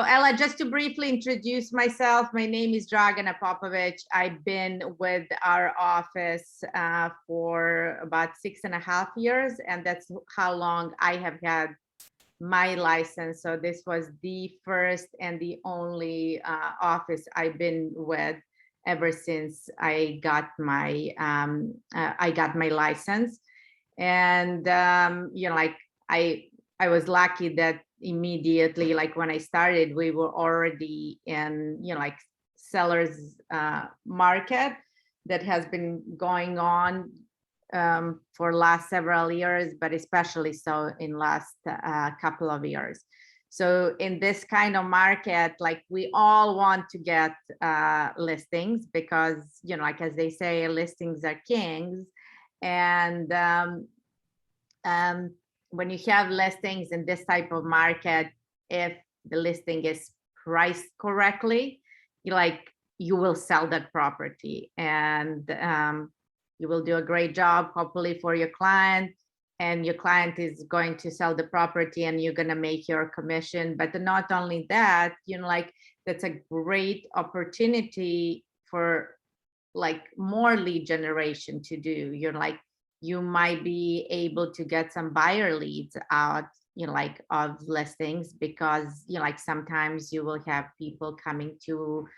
Ella, just to briefly introduce myself, my name is Dragana Popovic. I've been with our office for about 6.5 years, and that's how long I have had my license. So this was the first and the only office I've been with ever since I got my license. And you know, like I was lucky that immediately, like when I started, we were already in, you know, like sellers market that has been going on for last several years, but especially so in last couple of years. So in this kind of market, like we all want to get listings because, you know, like as they say, listings are kings. And when you have listings in this type of market, if the listing is priced correctly, you will sell that property, and you will do a great job, hopefully, for your client, and your client is going to sell the property and you're going to make your commission. But not only that, you know, like that's a great opportunity for like more lead generation to do. You're like, you might be able to get some buyer leads out, you know, like of listings, because, you know, like sometimes you will have people coming to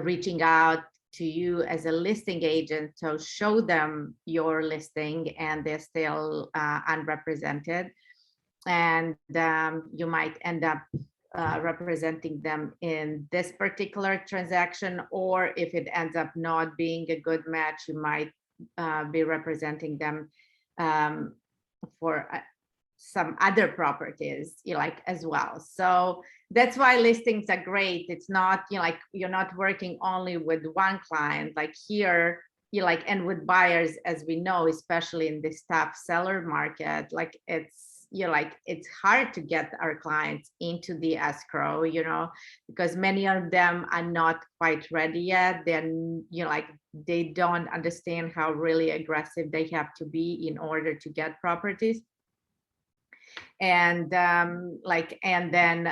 reaching out to you as a listing agent to show them your listing, and they're still unrepresented, and you might end up representing them in this particular transaction, or if it ends up not being a good match, you might be representing them for some other properties, you know, like as well. So that's why listings are great. It's not, you know, like you're not working only with one client, like here, you know, like, and with buyers, as we know, especially in this tough seller market, like it's, you know, like it's hard to get our clients into the escrow, you know, because many of them are not quite ready yet. Then, you know, like they don't understand how really aggressive they have to be in order to get properties. And like, and then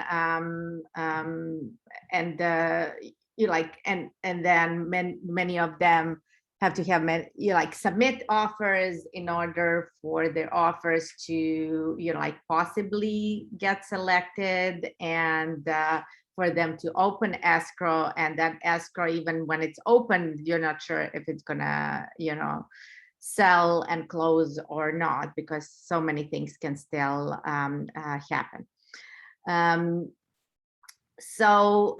you know, like, and then many of them have to have, you know, like submit offers in order for their offers to, you know, like possibly get selected, and for them to open escrow. And that escrow, even when it's open, you're not sure if it's gonna, you know, sell and close or not, because so many things can still happen. So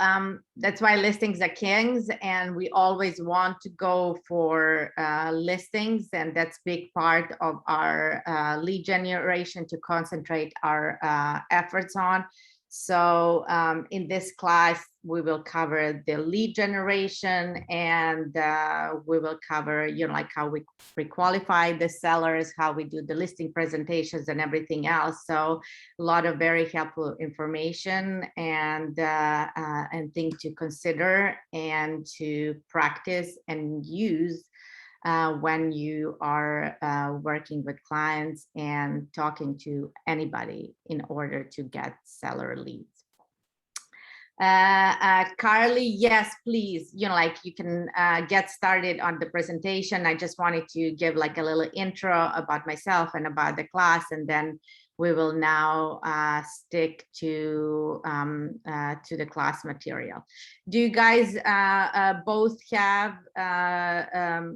that's why listings are kings, and we always want to go for listings, and that's big part of our lead generation to concentrate our efforts on. So in this class, we will cover the lead generation, and we will cover, you know, like how we pre-qualify the sellers, how we do the listing presentations and everything else. So a lot of very helpful information and things to consider and to practice and use when you are working with clients and talking to anybody in order to get seller leads. Carly, yes, please, you know, like you can get started on the presentation. I just wanted to give like a little intro about myself and about the class, and then we will now stick to the class material. Do you guys both have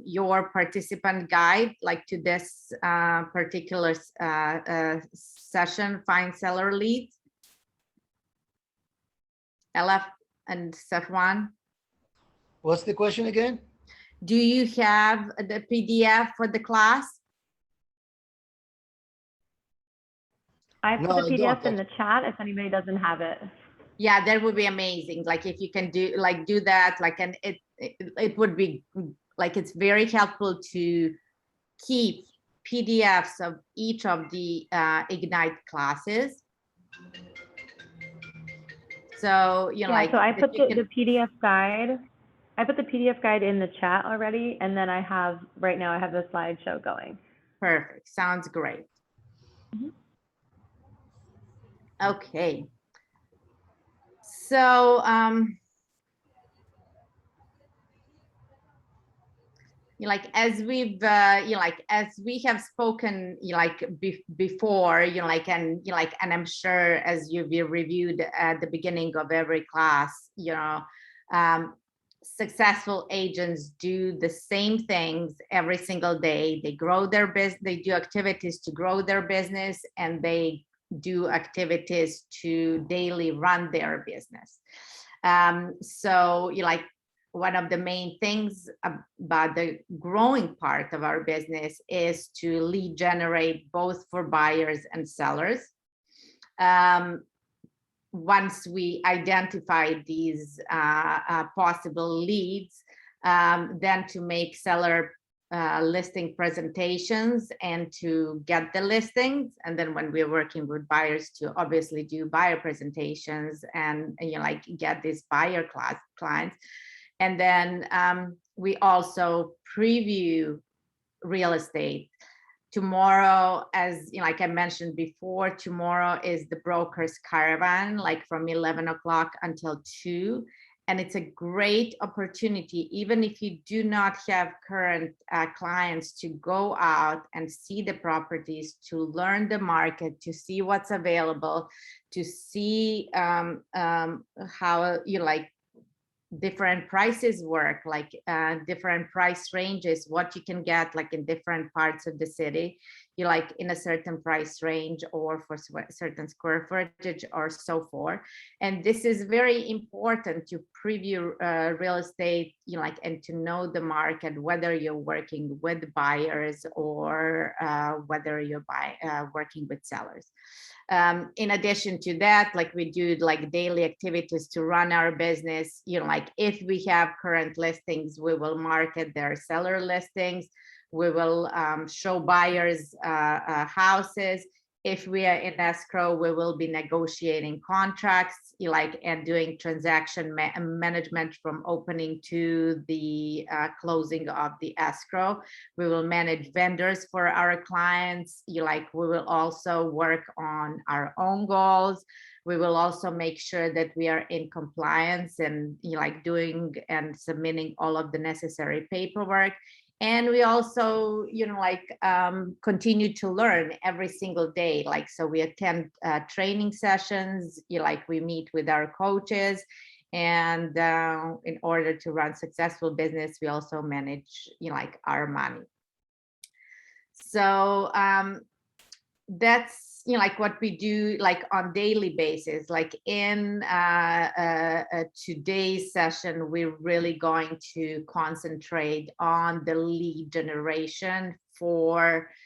your participant guide, like to this particular session, Find Seller Leads? Ella and Safwan? What's the question again? Do you have the PDF for the class? I put the PDF in the chat if anybody doesn't have it. Yeah, that would be amazing. Like if you can do that, like, and it would be like, it's very helpful to keep PDFs of each of the Ignite classes. So, you know, yeah, like, so I put the PDF guide. I put the PDF guide in the chat already, and then I have, right now I have the slideshow going. Perfect, sounds great. Okay. So like as we've like as we have spoken like before, and I'm sure as you've reviewed at the beginning of every class, successful agents do the same things every single day. They grow their business, they do activities to grow their business, and they do activities to daily run their business. So one of the main things about the growing part of our business is to lead generate both for buyers and sellers. Once we identify these possible leads, then to make seller listing presentations and to get the listings. And then when we're working with buyers, to obviously do buyer presentations and get these buyer clients. And then we also preview real estate. Tomorrow, as like I mentioned before, tomorrow is the broker's caravan, like from 11 o'clock until 2. And it's a great opportunity, even if you do not have current clients, to go out and see the properties, to learn the market, to see what's available, to see how different prices work, like different price ranges, what you can get like in different parts of the city, in a certain price range or for certain square footage or so forth. And this is very important to preview real estate, and to know the market, whether you're working with buyers or whether you're working with sellers. In addition to that, like we do like daily activities to run our business, if we have current listings, we will market their seller listings. We will show buyers houses. If we are in escrow, we will be negotiating contracts, and doing transaction management from opening to the closing of the escrow. We will manage vendors for our clients. We will also work on our own goals. We will also make sure that we are in compliance and doing and submitting all of the necessary paperwork. And we also, continue to learn every single day. So we attend training sessions, we meet with our coaches. And in order to run successful business, we also manage, our money. So that's what we do on daily basis. In today's session, we're really going to concentrate on the lead generation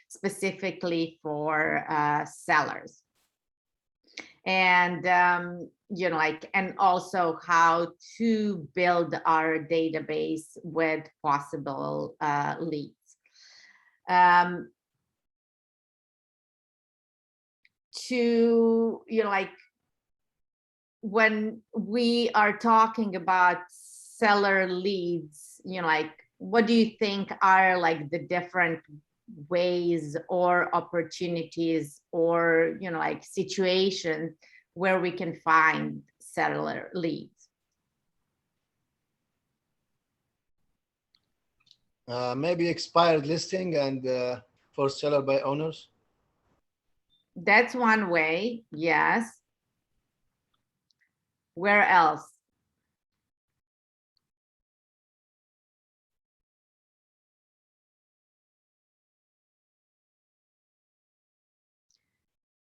specifically for sellers, and and also how to build our database with possible leads. When we are talking about seller leads, what do you think are the different ways or opportunities or situations where we can find seller leads? Maybe expired listing and for seller by owners. That's one way, yes. Where else?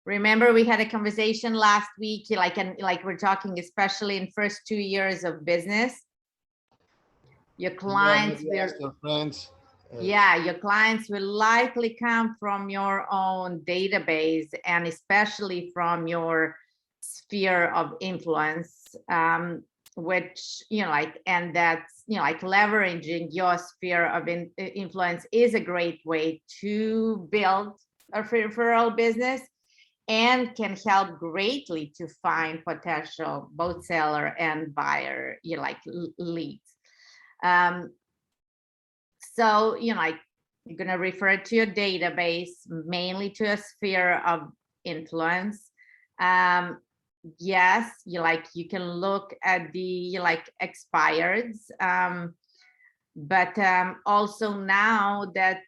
Remember, we had a conversation last week, we're talking especially in first 2 years of business. Your clients your friends. Your clients will likely come from your own database, and especially from your sphere of influence, which and that's leveraging your sphere of influence is a great way to build a referral business, and can help greatly to find potential both seller and buyer leads. So you're going to refer to your database, mainly to a sphere of influence. yes, you can look at the expireds, but also now that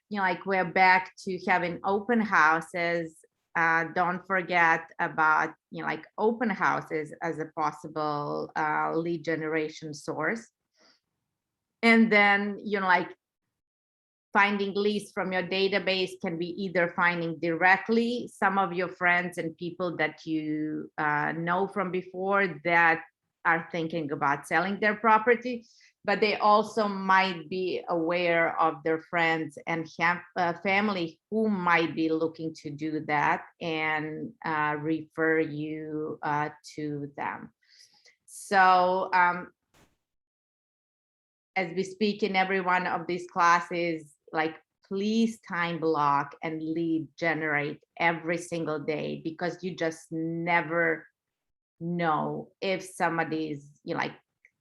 we're back to having open houses, don't forget about open houses as a possible lead generation source. And then finding leads from your database can be either finding directly some of your friends and people that you know from before that are thinking about selling their property, but they also might be aware of their friends and family who might be looking to do that and refer you to them. So as we speak in every one of these classes, please time block and lead generate every single day, because you just never know if somebody's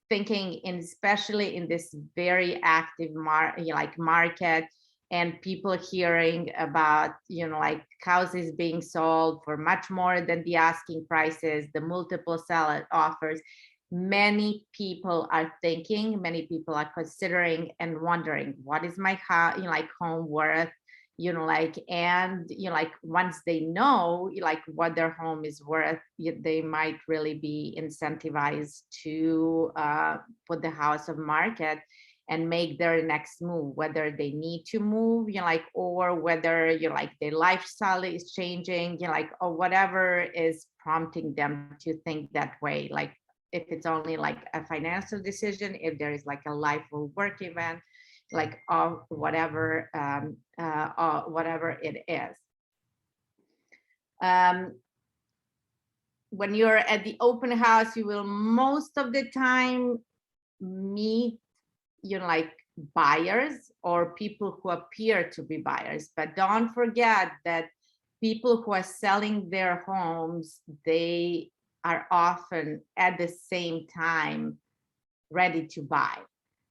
thinking, especially in this very active market, and people hearing about houses being sold for much more than the asking prices, the multiple seller offers. Many people are thinking, many people are considering and wondering, what is my home worth? And once they know what their home is worth, they might really be incentivized to put the house on market and make their next move, whether they need to move, or whether their lifestyle is changing, or whatever is prompting them to think that way. If it's only a financial decision, if there is a life or work event, whatever whatever it is. When you're at the open house, you will most of the time meet buyers or people who appear to be buyers, but don't forget that people who are selling their homes, they are often at the same time ready to buy,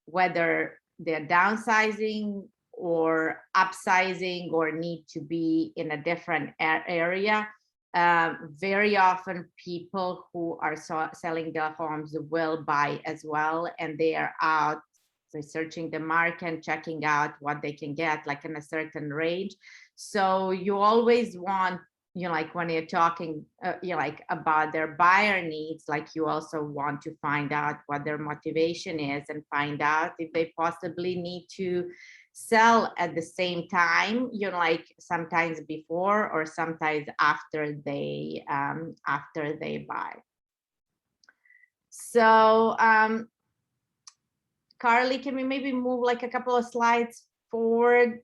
whether they're downsizing or upsizing or need to be in a different area. Very often people who are selling their homes will buy as well, and they are out researching the market, checking out what they can get in a certain range. So you always want, when you're talking about their buyer needs, you also want to find out what their motivation is and find out if they possibly need to sell at the same time, sometimes before or sometimes after they buy. So Carly, can we maybe move a couple of slides forward?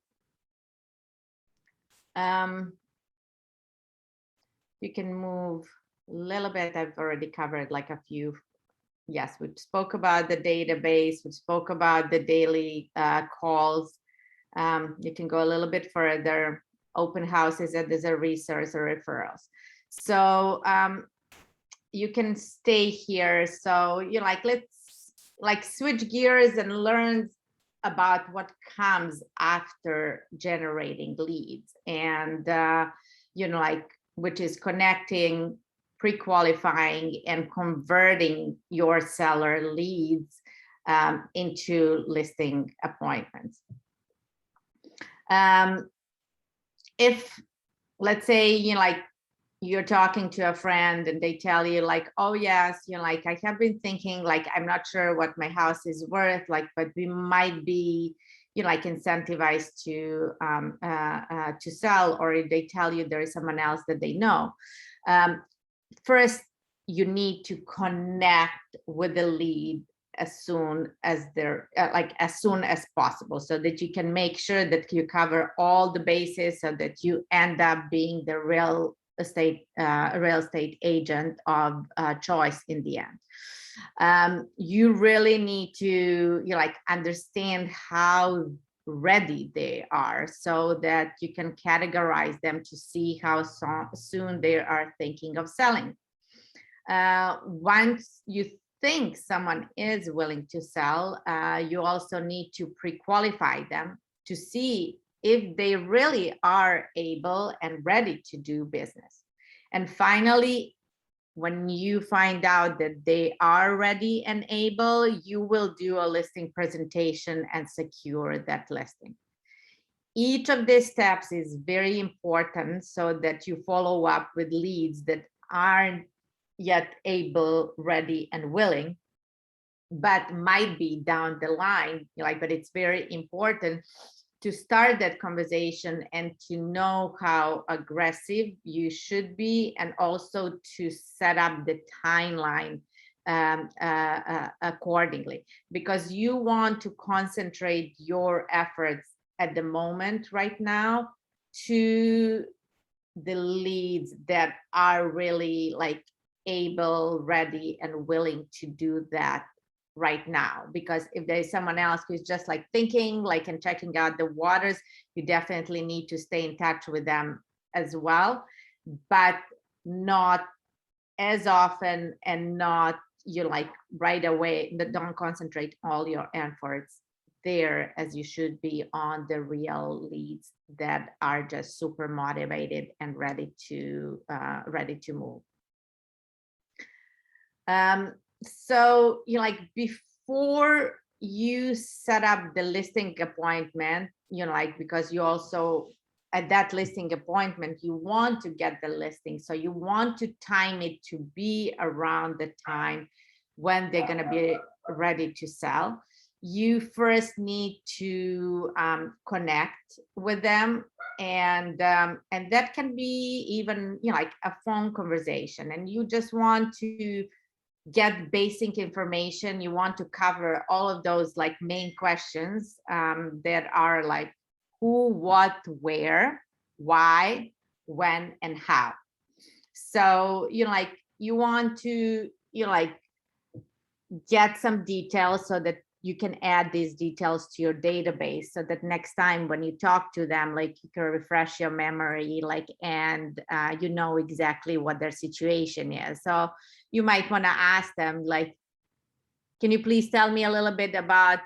You can move a little bit. I've already covered a few. Yes, we spoke about the database. We spoke about the daily calls. You can go a little bit further. Open houses, and there's a resource or referrals. So you can stay here. So let's switch gears and learn about what comes after generating leads, and which is connecting, pre-qualifying, and converting your seller leads into listing appointments. If, let's say, you're talking to a friend and they tell you oh yes, I have been thinking, I'm not sure what my house is worth, but we might be incentivized to sell, or if they tell you there is someone else that they know. First, you need to connect with the lead as soon as they're as soon as possible, so that you can make sure that you cover all the bases, so that you end up being the real estate agent of choice in the end. You really need to understand how ready they are, so that you can categorize them to see how soon they are thinking of selling. Once you think someone is willing to sell, you also need to pre-qualify them to see if they really are able and ready to do business. And finally, when you find out that they are ready and able, you will do a listing presentation and secure that listing. Each of these steps is very important so that you follow up with leads that aren't yet able, ready, and willing, but might be down the line. Like, but it's very important to start that conversation and to know how aggressive you should be, and also to set up the timeline accordingly, because you want to concentrate your efforts at the moment right now to the leads that are really like able, ready, and willing to do that right now. Because if there's someone else who's just like thinking, like, and checking out the waters, you definitely need to stay in touch with them as well, but not as often, and not, you like right away. Don't concentrate all your efforts there as you should be on the real leads that are just super motivated and ready to move. So you like, before you set up the listing appointment, you know, like, because you also at that listing appointment, you want to get the listing. So you want to time it to be around the time when they're going to be ready to sell. You first need to connect with them, and that can be even, you know, like a phone conversation, and you just want to get basic information. You want to cover all of those like main questions that are like who, what, where, why, when, and how. So, you know, like, you want to, you know, like, get some details so that you can add these details to your database, so that next time when you talk to them, like, you can refresh your memory, like, and you know exactly what their situation is. So you might want to ask them, like, can you please tell me a little bit about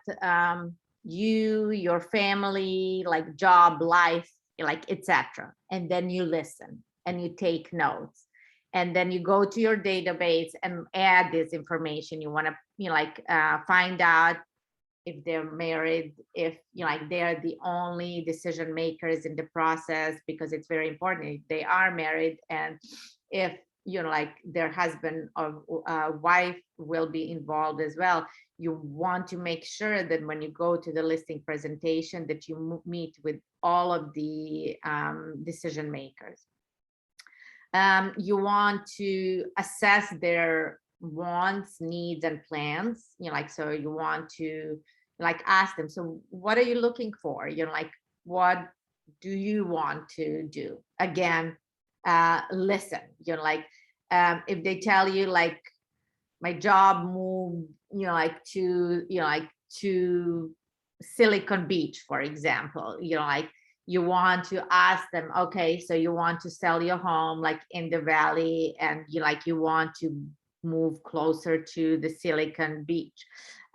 you, your family, like job, life, like, etc. And then you listen and you take notes. And then you go to your database and add this information. You want to, you know, like, find out if they're married, if, you know, like, they're the only decision makers in the process, because it's very important if they are married, and if, you know, like, their husband or wife will be involved as well. You want to make sure that when you go to the listing presentation, that you meet with all of the decision makers. You want to assess their wants, needs, and plans, you know, like, so you want to, like, ask them, so what are you looking for? You know, like, what do you want to do? Again, listen, you know, like, if they tell you, like, my job moved, you know, like, to, you know, like, to Silicon Beach, for example, you know, like, you want to ask them, okay, so you want to sell your home like in the valley, and you like, you want to move closer to the Silicon Beach.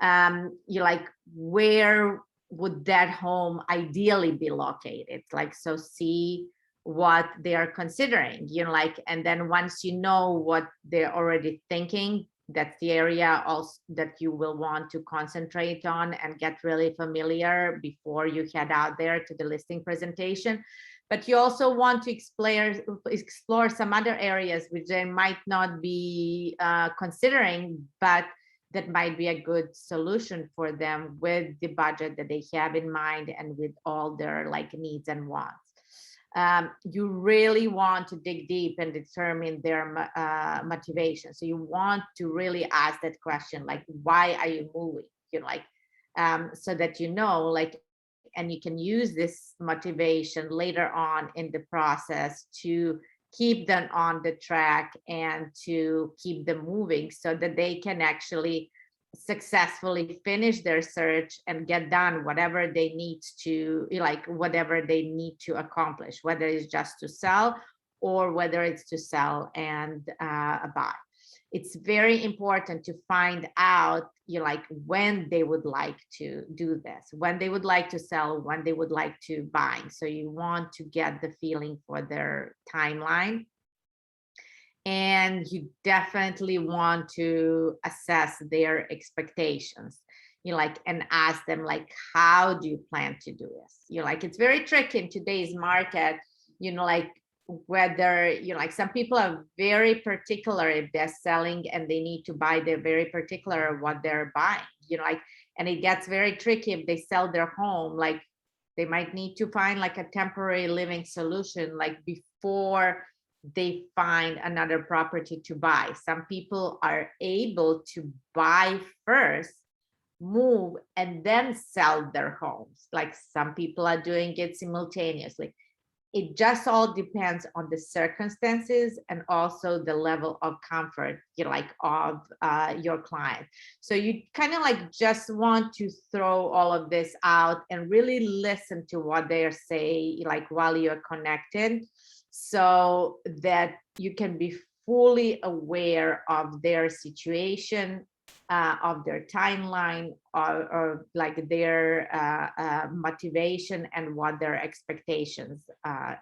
You like, where would that home ideally be located? Like, so see what they are considering, you know, like, and then once you know what they're already thinking, that's the area also that you will want to concentrate on and get really familiar before you head out there to the listing presentation. But you also want to explore some other areas which they might not be considering, but that might be a good solution for them with the budget that they have in mind and with all their like needs and wants. You really want to dig deep and determine their motivation. So you want to really ask that question, like, why are you moving? You know, like, so that you know, like, and you can use this motivation later on in the process to keep them on the track and to keep them moving, so that they can actually successfully finish their search and get done whatever they need to, like, whatever they need to accomplish, whether it's just to sell or whether it's to sell and buy. It's very important to find out, you know, like, when they would like to do this, when they would like to sell, when they would like to buy. So you want to get the feeling for their timeline. and you definitely want to assess their expectations. And ask them like, how do you plan to do this? It's very tricky in today's market, whether, some people are very particular if they're selling and they need to buy, they're very particular what they're buying, and it gets very tricky if they sell their home, they might need to find like a temporary living solution, before they find another property to buy. Some people are able to buy first, move, and then sell their homes. Some people are doing it simultaneously. It just all depends on the circumstances and also the level of comfort of your client. So you kind of just want to throw all of this out and really listen to what they're saying while you're connected, so that you can be fully aware of their situation, of their timeline, or their motivation and what their expectations are.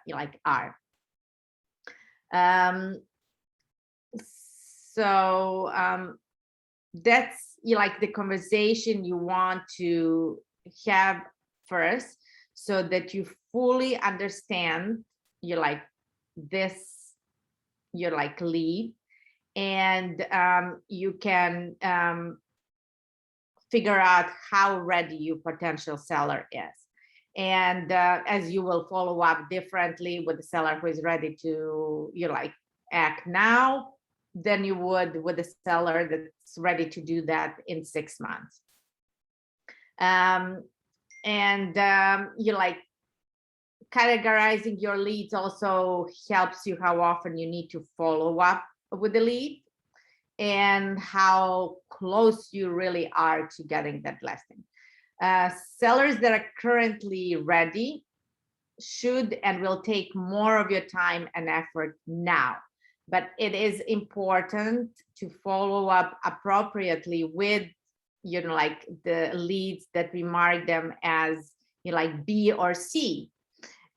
That's the conversation you want to have first, so that you fully understand this lead, and you can figure out how ready your potential seller is. And as you will follow up differently with the seller who is ready to act now than you would with the seller that's ready to do that in 6 months. Categorizing your leads also helps you how often you need to follow up with the lead and how close you really are to getting that listing. Sellers that are currently ready should and will take more of your time and effort now, but it is important to follow up appropriately with the leads that we mark them as B or C,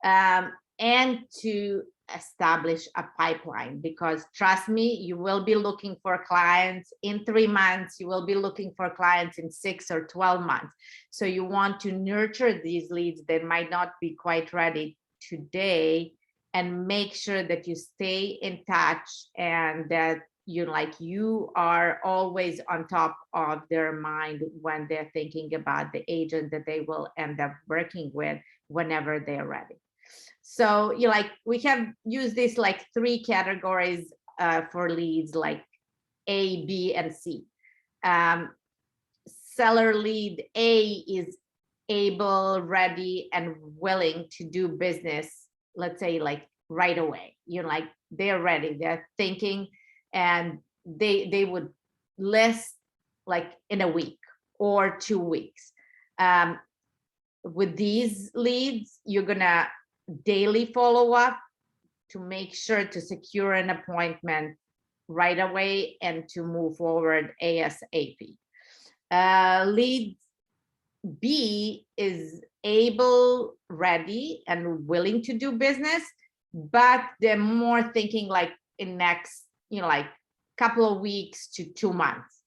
and to establish a pipeline, because trust me, you will be looking for clients in 3 months, you will be looking for clients in 6 or 12 months. So you want to nurture these leads that might not be quite ready today, and make sure that you stay in touch, and that you are always on top of their mind when they're thinking about the agent that they will end up working with whenever they're ready. So we have used this 3 categories for leads, A, B, and C. Seller lead A is able, ready, and willing to do business, let's say right away. They're ready, they're thinking, and they would list in a week or 2 weeks. With these leads, you're gonna daily follow up to make sure to secure an appointment right away and to move forward ASAP. Lead B is able, ready, and willing to do business, but they're more thinking in next couple of weeks to 2 months.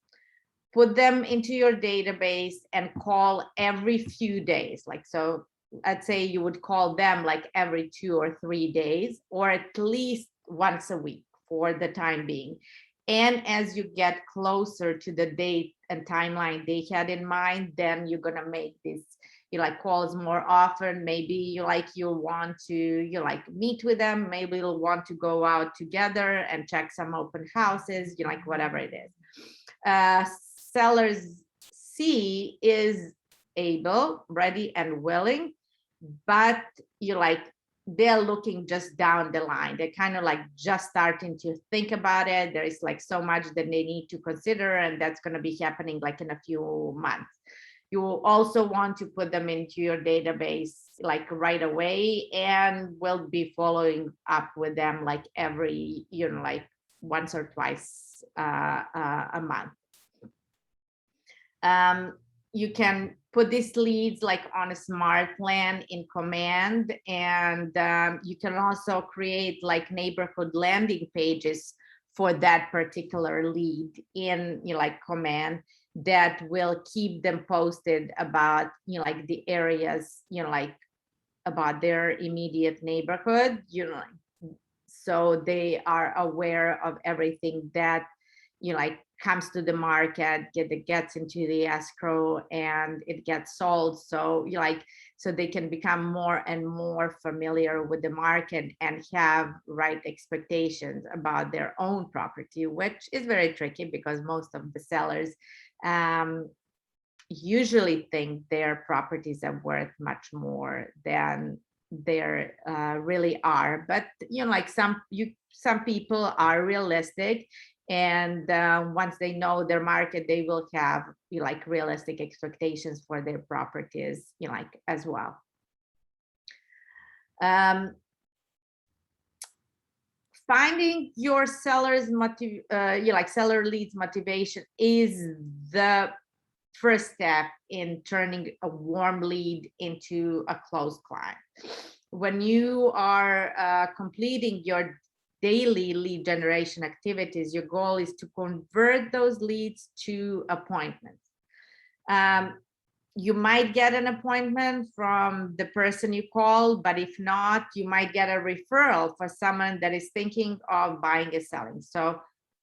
Put them into your database and call every few days. So I'd say you would call them every 2 or 3 days, or at least once a week for the time being. And as you get closer to the date and timeline they had in mind, then you're gonna make these calls more often. Maybe you want to meet with them, maybe you'll want to go out together and check some open houses, whatever it is. Sellers C is able, ready, and willing, but they're looking just down the line. They're kind of just starting to think about it. There is so much that they need to consider, and that's going to be happening in a few months. You will also want to put them into your database right away, and will be following up with them every once or twice a month. You can put these leads on a smart plan in Command, and you can also create neighborhood landing pages for that particular lead in, you know, like command that will keep them posted about, you know, like the areas, you know, like about their immediate neighborhood, you know, so they are aware of everything that, you know, like comes to the market, gets into the escrow and it gets sold. So you know, like, so they can become more and more familiar with the market and have right expectations about their own property, which is very tricky because most of the sellers usually think their properties are worth much more than they really are. But you know, like some people are realistic, and once they know their market, they will have, you know, like realistic expectations for their properties, you know, like as well. Finding your seller's you know, like seller leads motivation is the first step in turning a warm lead into a closed client. When you are completing your daily lead generation activities, your goal is to convert those leads to appointments. You might get an appointment from the person you call, but if not, you might get a referral for someone that is thinking of buying or selling. So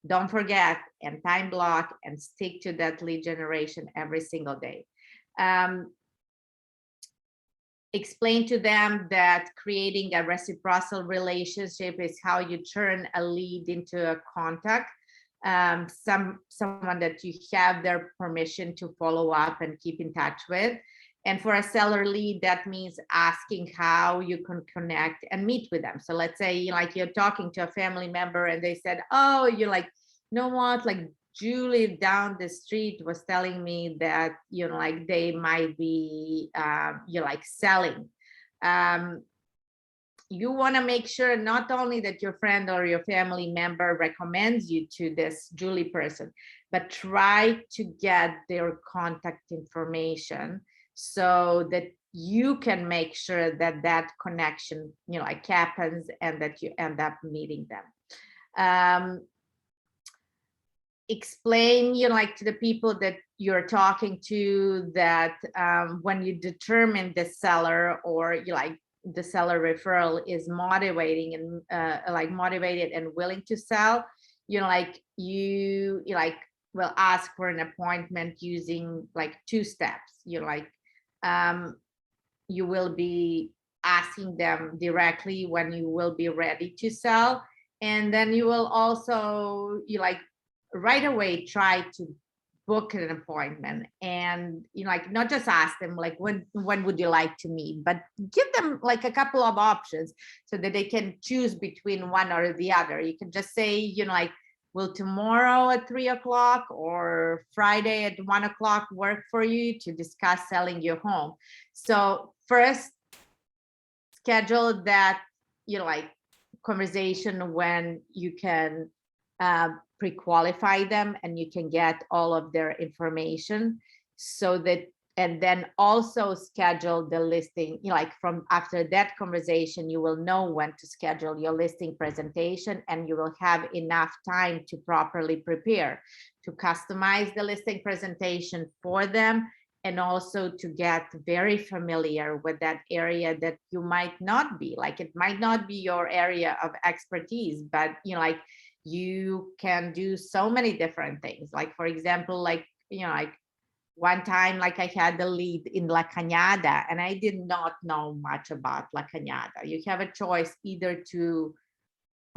don't forget and time block and stick to that lead generation every single day. Explain to them that creating a reciprocal relationship is how you turn a lead into a contact, someone that you have their permission to follow up and keep in touch with. And for a seller lead, that means asking how you can connect and meet with them. So let's say, you know, like you're talking to a family member and they said, oh, you're like, you know what, like Julie down the street was telling me that, you know, like they might be, you know, like selling. You want to make sure not only that your friend or your family member recommends you to this Julie person, but try to get their contact information so that you can make sure that that connection, you know, like happens and that you end up meeting them. Explain, you know, like to the people that you're talking to that when you determine the seller or you like the seller referral is motivating and like motivated and willing to sell, you know, like you like will ask for an appointment using like 2 steps. You know, like you will be asking them directly when you will be ready to sell, and then you will also you like right away try to book an appointment, and you know, like not just ask them like when would you like to meet, but give them like a couple of options so that they can choose between one or the other. You can just say, you know, like, will tomorrow at 3 o'clock or Friday at 1 o'clock work for you to discuss selling your home? So first schedule that, you know, like conversation when you can pre-qualify them and you can get all of their information, so that, and then also schedule the listing, you know, like from after that conversation, you will know when to schedule your listing presentation, and you will have enough time to properly prepare, to customize the listing presentation for them, and also to get very familiar with that area that you might not be, like it might not be your area of expertise, but you know, like you can do so many different things. Like for example, like, you know, like one time, like I had the lead in La Cañada and I did not know much about La Cañada. You have a choice either to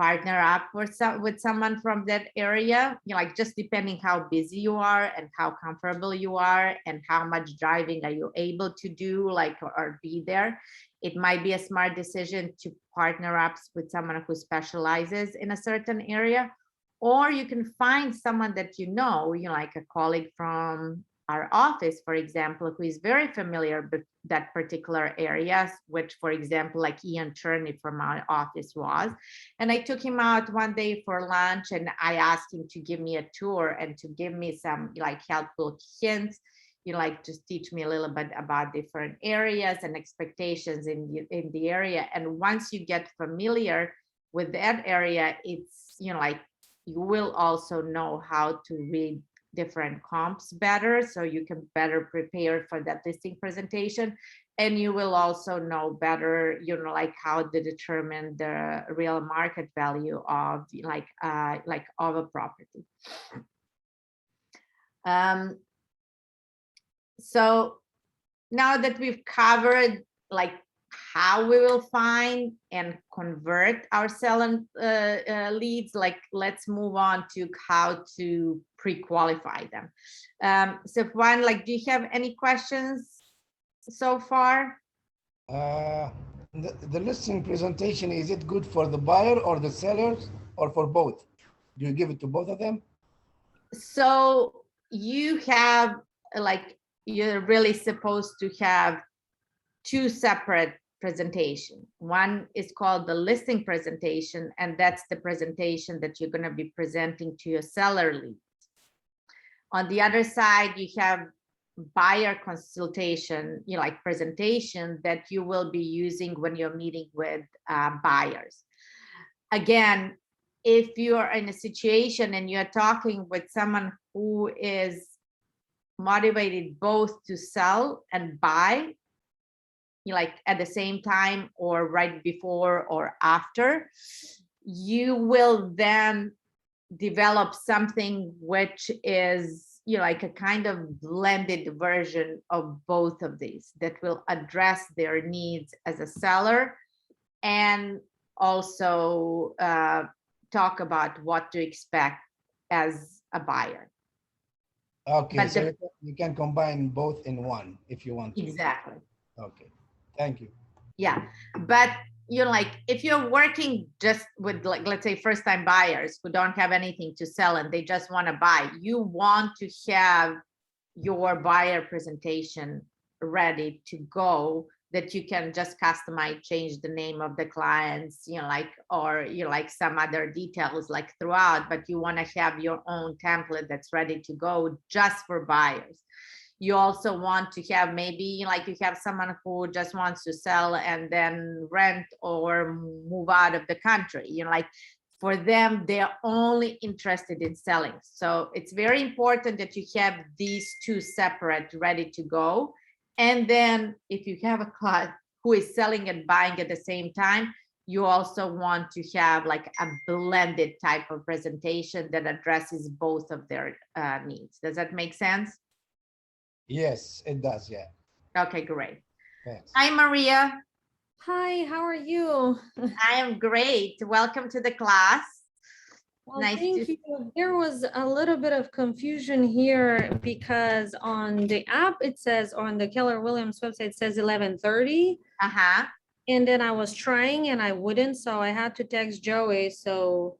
partner up with someone from that area, you know, like just depending how busy you are and how comfortable you are and how much driving are you able to do, like, or be there. It might be a smart decision to partner up with someone who specializes in a certain area, or you can find someone that you know, like a colleague from our office, for example, who is very familiar with that particular area, which, for example, like Ian Cherney from our office was. And I took him out one day for lunch and I asked him to give me a tour and to give me some like helpful hints, you know, like just teach me a little bit about different areas and expectations in the area. And once you get familiar with that area, it's, you know, like you will also know how to read different comps better, so you can better prepare for that listing presentation. And you will also know better, like how to determine the real market value of of a property. So now that we've covered like how we will find and convert our seller leads, like let's move on to how to pre-qualify them. So Juan, like, do you have any questions so far? The listing presentation, is it good for the buyer or the sellers or for both? Do you give it to both of them? So you have you're really supposed to have two separate presentation. One is called the listing presentation, and that's the presentation that you're going to be presenting to your seller leads. On the other side, you have buyer consultation, like presentation that you will be using when you're meeting with buyers. Again, if you're in a situation and you're talking with someone who is motivated both to sell and buy, like at the same time or right before or after, you will then develop something which is like a kind of blended version of both of these that will address their needs as a seller and also talk about what to expect as a buyer. Okay, But so you can combine both in one if you want to. Exactly. Okay, thank you. Yeah, but like if you're working just with, like, let's say first-time buyers who don't have anything to sell and they just want to buy, you want to have your buyer presentation ready to go, that you can just customize, change the name of the clients, or like some other details like throughout, but you want to have your own template that's ready to go just for buyers. You also want to have maybe like you have someone who just wants to sell and then rent or move out of the country, like for them, they're only interested in selling. So it's very important that you have these two separate, ready to go. And then if you have a client who is selling and buying at the same time, you also want to have like a blended type of presentation that addresses both of their needs. Does that make sense? Yes, it does. Yeah. Okay, great. Thanks. Hi, Maria. Hi, how are you? I am great. Welcome to the class. Well, Nice thank to- you. There was a little bit of confusion here because on the app it says, or on the Keller Williams website, it says 11:30. Uh-huh. And then I was trying and I wouldn't, so I had to text Joey. So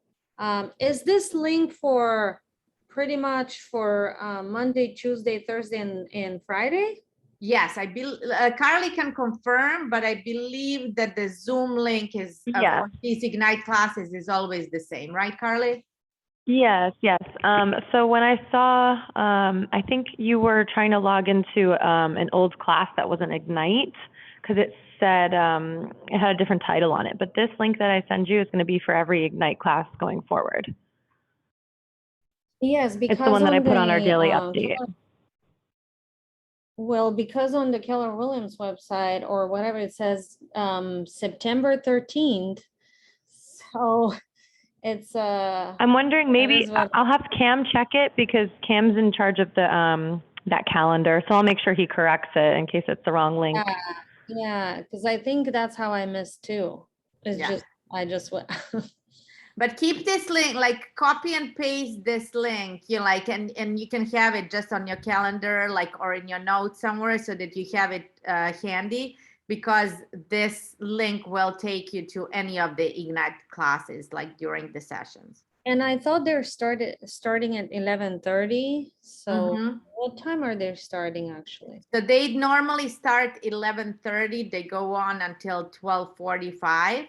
is this link for pretty much for Monday, Tuesday, Thursday, and Friday? Yes, Carly can confirm, but I believe that the Zoom link is Yes. for these Ignite classes is always the same, right, Carly? Yes, yes. So when I saw, I think you were trying to log into an old class that wasn't Ignite because it said it had a different title on it. But this link that I send you is going to be for every Ignite class going forward. Yes, because It's the one that I put on our daily the, update. well, because on the Keller Williams website or whatever, it says September 13th. So it's I'm wondering, maybe is what- I'll have Cam check it because Cam's in charge of the that calendar. So I'll make sure he corrects it in case it's the wrong link. yeah, because I think that's how I missed too. It's Yeah. just I just went. But keep this link, like copy and paste this link, like, and you can have it just on your calendar, like, or in your notes somewhere so that you have it handy, because this link will take you to any of the Ignite classes, like during the sessions. And I thought they're starting at 11:30. So Mhm. what time are they starting actually? So they normally start 11:30, they go on until 12:45.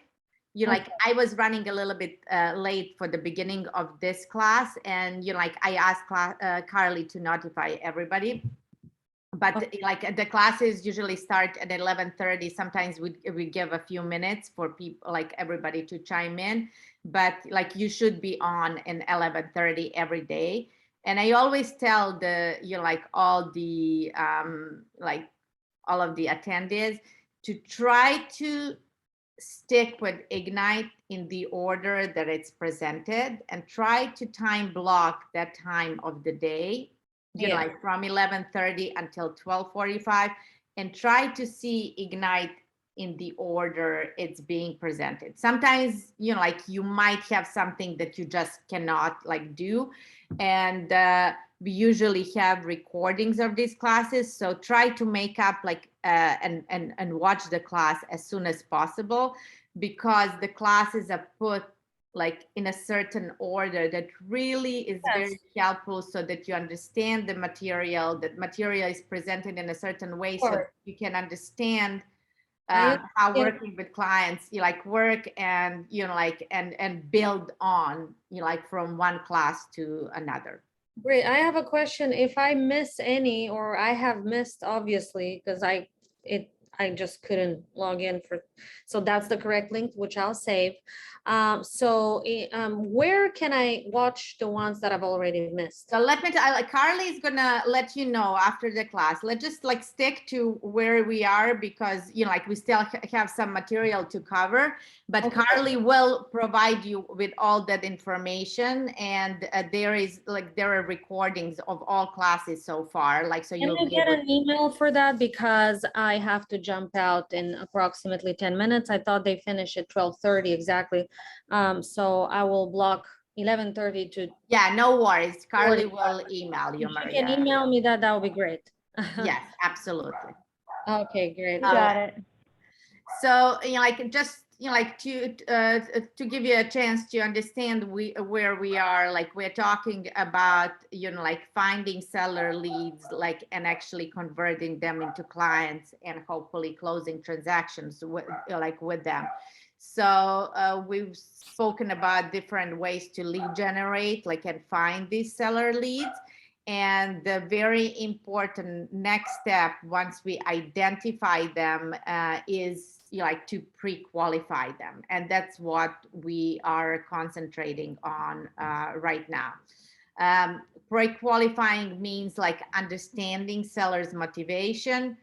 Like, I was running a little bit late for the beginning of this class, and like I asked Carly to notify everybody, but Okay. like the classes usually start at 11:30. Sometimes we give a few minutes for people, like everybody to chime in, but like you should be on in 11:30 every day. And I always tell the, like all the, like all of the attendees to try to stick with Ignite in the order that it's presented, and try to time block that time of the day, Yeah. like from 11:30 until 12:45, and try to see Ignite in the order it's being presented. Sometimes, like you might have something that you just cannot like do. And we usually have recordings of these classes. So try to make up like and watch the class as soon as possible, because the classes are put like in a certain order that really is very helpful, so that you understand the material, that material is presented in a certain way, so that you can understand I how understand. working with clients you like work, and like and build on like from one class to another. Great. I have a question. If I miss any, or I have missed, obviously, because I just couldn't log in for, so that's the correct link, which I'll save. Where can I watch the ones that I've already missed? So let me tell, like Carly is gonna let you know after the class. Let's just like stick to where we are, because like we still have some material to cover, but Okay. Carly will provide you with all that information. And there are recordings of all classes so far, like, so Can you'll I be get able. an email for that? Because I have to jump out in approximately 10 minutes. I thought they finish at 12:30 exactly. So I will block 11:30 to. Yeah, no worries. Carly 45. will email you, If you can Maria. email me that would be great. Yes, absolutely. Okay, great. You got it. So, like just, like to give you a chance to understand where we are, like we're talking about, like finding seller leads, like, and actually converting them into clients, and hopefully closing transactions with, with them. So we've spoken about different ways to lead generate, like, and find these seller leads. And the very important next step, once we identify them, is like to pre-qualify them. And that's what we are concentrating on right now. Pre-qualifying means like understanding sellers' motivation,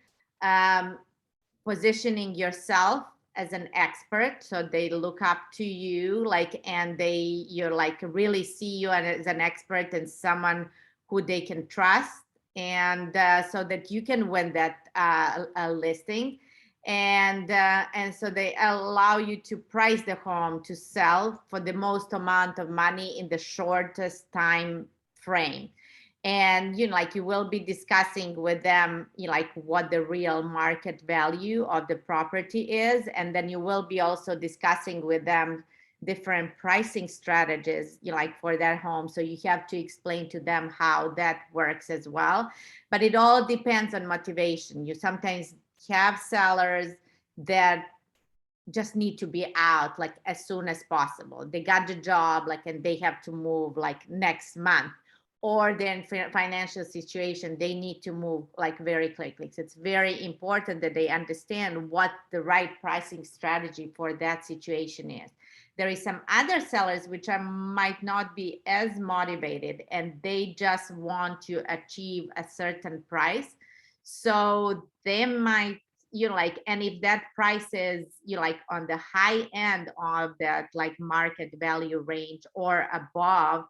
positioning yourself as an expert, so they look up to you, like, and you're like really see you as an expert and someone who they can trust, and so that you can win that listing. And so they allow you to price the home to sell for the most amount of money in the shortest time frame. And like you will be discussing with them, like what the real market value of the property is, and then you will be also discussing with them different pricing strategies, like for that home. So you have to explain to them how that works as well. But it all depends on motivation. You sometimes have sellers that just need to be out like as soon as possible. They got the job, like, and they have to move like next month, or then financial situation, they need to move like very quickly. So it's very important that they understand what the right pricing strategy for that situation is. There is some other sellers which might not be as motivated, and they just want to achieve a certain price. So they might, like, and if that price is, like on the high end of that like market value range or above,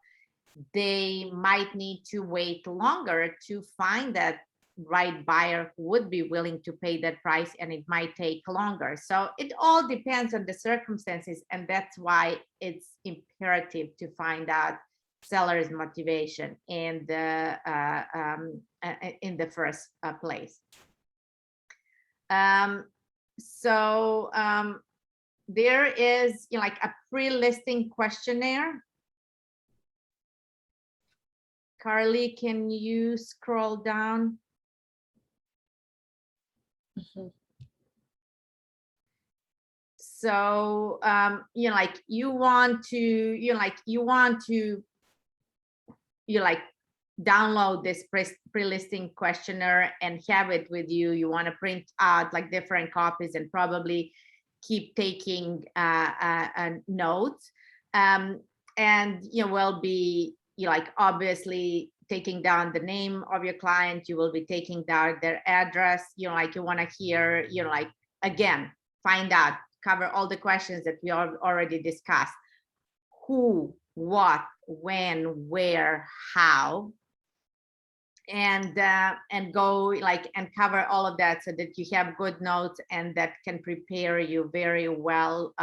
they might need to wait longer to find that right buyer who would be willing to pay that price, and it might take longer. So it all depends on the circumstances, and that's why it's imperative to find out seller's motivation in the first place. So there is, like a pre-listing questionnaire. Carly, can you scroll down? Mhm. So, like you want to download this pre-listing questionnaire and have it with you. You want to print out like different copies and probably keep taking notes. And you will be like obviously taking down the name of your client. You will be taking down their address. Like you want to hear, like again, find out, cover all the questions that we already discussed. Who, what, when, where, how, and go like and cover all of that so that you have good notes and that can prepare you very well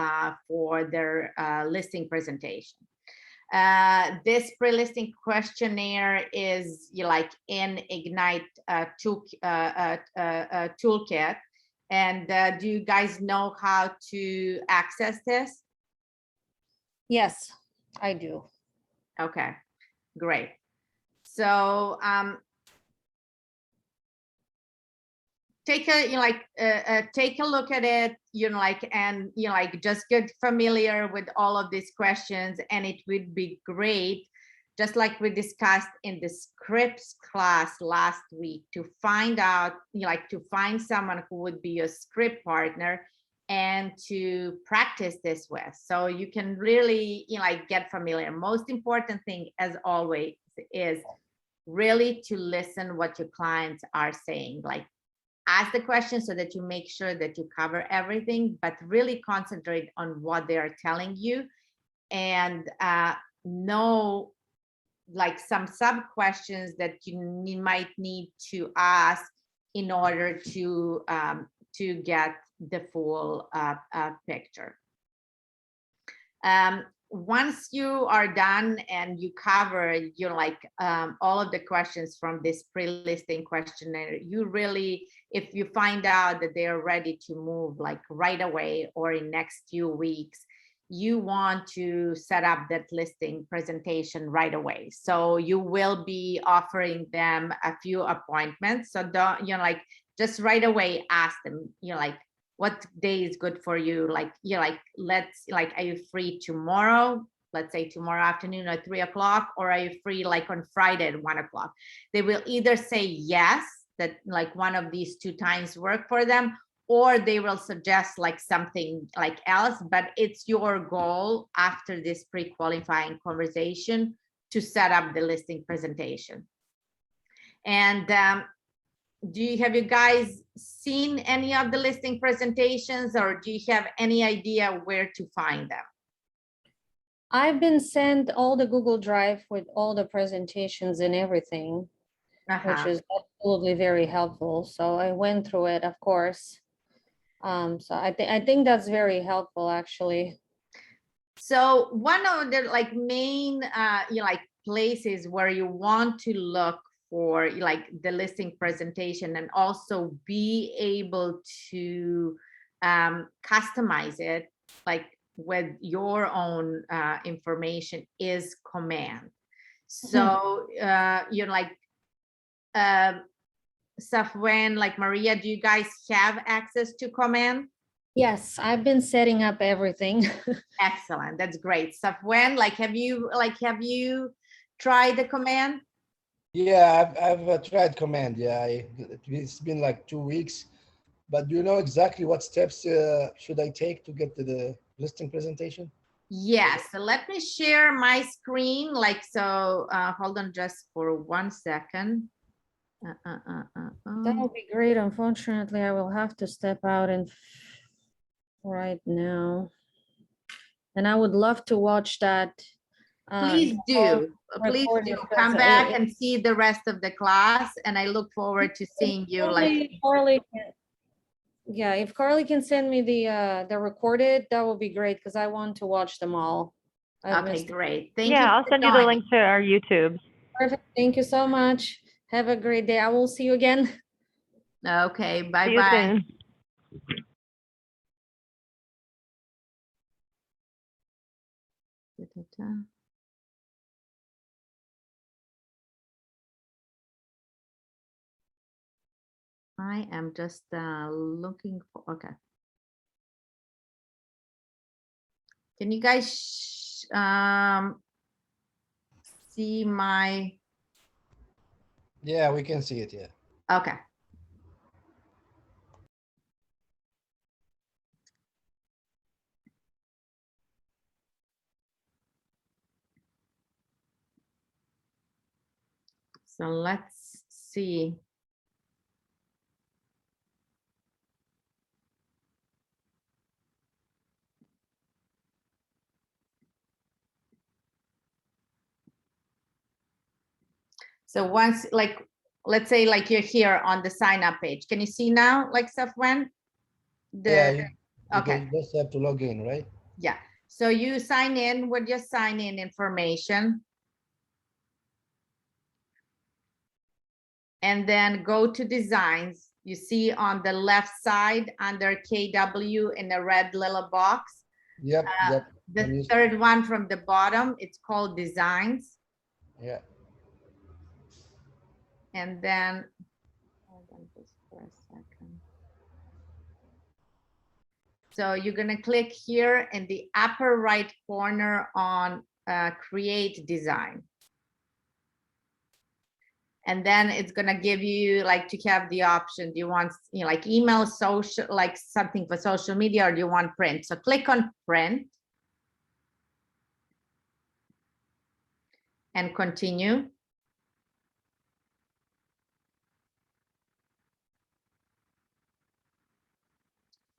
for their listing presentation. This pre-listing questionnaire is like in Ignite toolkit. And do you guys know how to access this? Yes, I do. Okay, great. So take a take a look at it, and just get familiar with all of these questions. And it would be great, just like we discussed in the scripts class last week, to find out, to find someone who would be your script partner and to practice this with, so you can really get familiar. Most important thing, as always, is really to listen what your clients are saying. Like, ask the question so that you make sure that you cover everything, but really concentrate on what they are telling you, and know like some sub questions that you might need to ask in order to get the full picture. Once you are done and you cover all of the questions from this pre-listing questionnaire, you really, if you find out that they are ready to move like right away or in next few weeks, you want to set up that listing presentation right away. So you will be offering them a few appointments. So don't, just right away ask them, what day is good for you? Are you free tomorrow? Let's say tomorrow afternoon at 3 o'clock, or are you free like on Friday at 1 o'clock? They will either say yes, that like one of these two times work for them, or they will suggest like something like else. But it's your goal after this pre-qualifying conversation to set up the listing presentation. And have you guys seen any of the listing presentations, or do you have any idea where to find them? I've been sent all the Google Drive with all the presentations and everything, which is absolutely very helpful. So I went through it, of course. So I think that's very helpful, actually. So one of the main places where you want to look for the listing presentation and also be able to customize it with your own information is Command. So Safwan, Maria, do you guys have access to Command? Yes, I've been setting up everything. Excellent, that's great. Safwan, have you tried the Command? Yeah, I've tried Command. Yeah, it's been like 2 weeks. But do you know exactly what steps should I take to get to the listing presentation? Yes, so let me share my screen. Hold on just for 1 second. That would be great. Unfortunately, I will have to step out and right now. And I would love to watch that. Please do. Please do come back and see the rest of the class. And I look forward to seeing you. Yeah, if Carly can send me the recorded, that would be great, because I want to watch them all. Okay, great. Thank you. Yeah, I'll send you the link to our YouTube. Perfect. Thank you so much. Have a great day. I will see you again. Okay, bye-bye. See you soon. I am just looking for, okay. Can you guys see my Yeah, we can see it. Yeah. Okay. So let's see. So once, like, let's say like you're here on the sign up page. Can you see now, like Safwan? Yeah, The, you okay, just have to log in, right? yeah. So you sign in with your sign in information. And then go to designs. You see on the left side under KW in the red little box. Yep. Yep. I'm The used- third one from the bottom, it's called designs. Yeah. And then, hold on just for a second. So you're gonna click here in the upper right corner on create design. And then it's gonna give you like to have the option. Do you want, you know, like email, social, like something for social media, or do you want print? So click on print. And continue.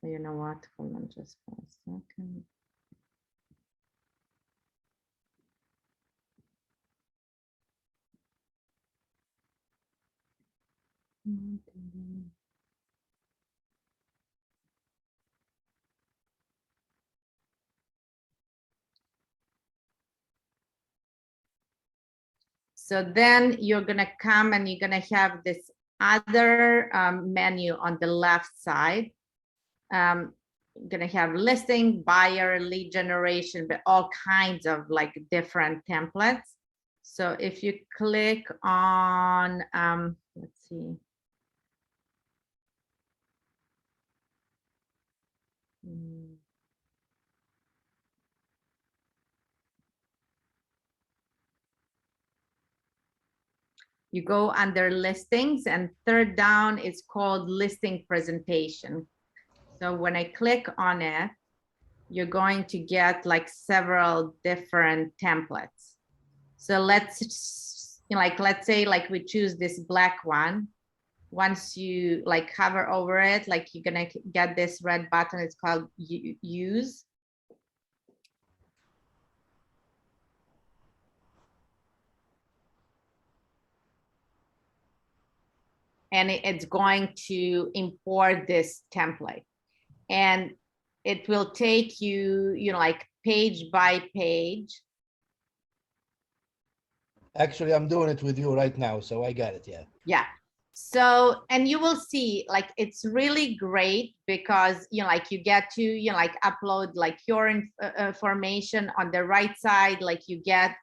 You know what? Hold on just for a second. So then you're gonna come and you're gonna have this other menu on the left side. You're gonna have listing, buyer, lead generation, but all kinds of like different templates. So if you click on, let's see. You go under listings, and third down is called listing presentation. So when I click on it, you're going to get like several different templates. So let's, you know, like, let's say like we choose this black one. Once you like hover over it, like you're gonna get this red button, it's called use. And it's going to import this template. And it will take you, you know, like page by page. Actually, I'm doing it with you right now, so I got it. Yeah. Yeah. So, and you will see, like, it's really great because, you know, like you get to, you know, like upload like your information on the right side, like you get